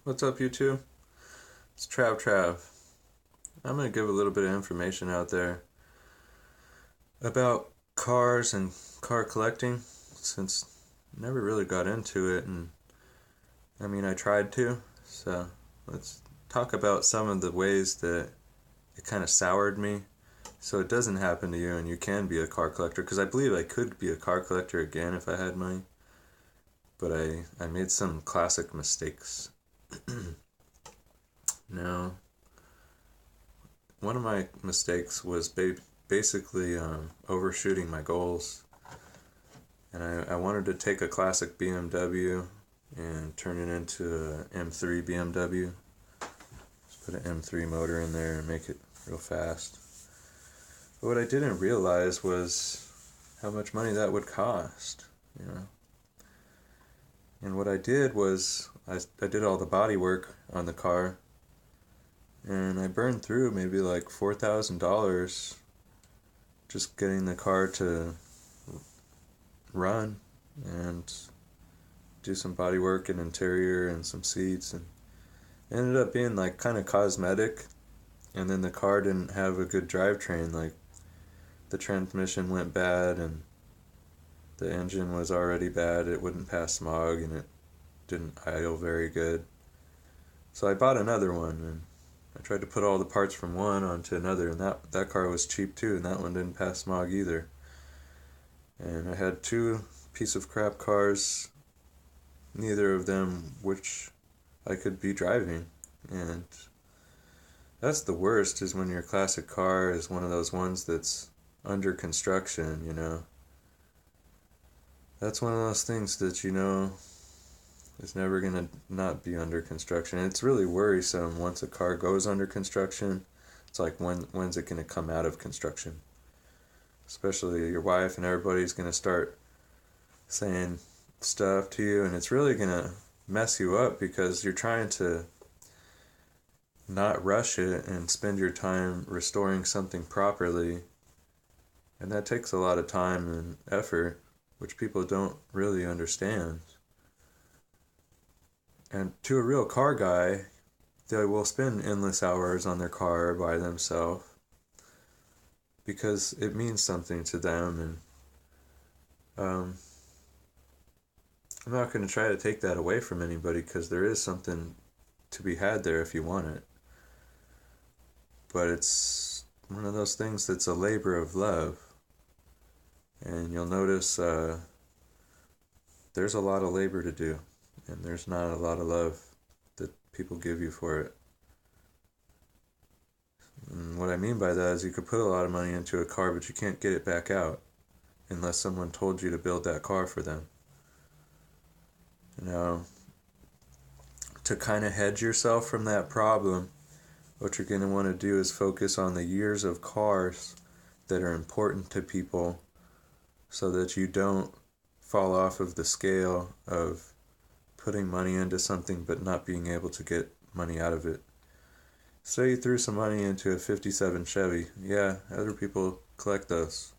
What's up, you two? It's Trav. I'm going to give a little bit of information out there about cars and car collecting, since I never really got into it, and I tried to. So let's talk about some of the ways that it kind of soured me so it doesn't happen to you and you can be a car collector, because I believe I could be a car collector again if I had money, but I made some classic mistakes. Now, one of my mistakes was basically overshooting my goals, and I wanted to take a classic BMW and turn it into an M3 BMW. Just put an M3 motor in there and make it real fast. But what I didn't realize was how much money that would cost, you know. And what I did was I did all the body work on the car, and I burned through maybe like $4,000 just getting the car to run and do some body work and interior and some seats, and it ended up being like kind of cosmetic. And then the car didn't have a good drivetrain, like the transmission went bad and the engine was already bad. It wouldn't pass smog and it didn't idle very good. So I bought another one, and I tried to put all the parts from one onto another, and that car was cheap too, and that one didn't pass smog either. And I had two piece of crap cars, neither of them which I could be driving. And that's the worst, is when your classic car is one of those ones that's under construction, you know. That's one of those things that you know is never going to not be under construction. It's really worrisome once a car goes under construction. It's like, when's it going to come out of construction? Especially your wife and everybody's going to start saying stuff to you, and it's really going to mess you up because you're trying to not rush it and spend your time restoring something properly. And that takes a lot of time and effort, which people don't really understand. And to a real car guy, they will spend endless hours on their car by themselves because it means something to them. And I'm not going to try to take that away from anybody, because there is something to be had there if you want it. But it's one of those things that's a labor of love. And you'll notice there's a lot of labor to do, and there's not a lot of love that people give you for it. And what I mean by that is you could put a lot of money into a car, but you can't get it back out unless someone told you to build that car for them. You know, to kind of hedge yourself from that problem, what you're going to want to do is focus on the years of cars that are important to people, so that you don't fall off of the scale of putting money into something but not being able to get money out of it. Say you threw some money into a 57 Chevy. Yeah, other people collect those.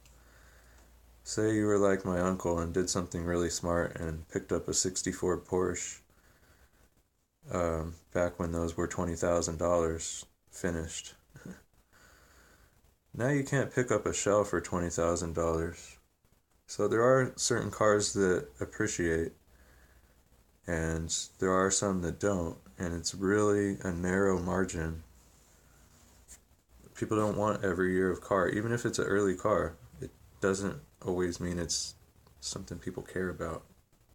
Say you were like my uncle and did something really smart and picked up a 64 Porsche back when those were $20,000 finished. Now you can't pick up a shell for $20,000. So there are certain cars that appreciate, and there are some that don't, and it's really a narrow margin. People don't want every year of car, even if it's an early car. It doesn't always mean it's something people care about.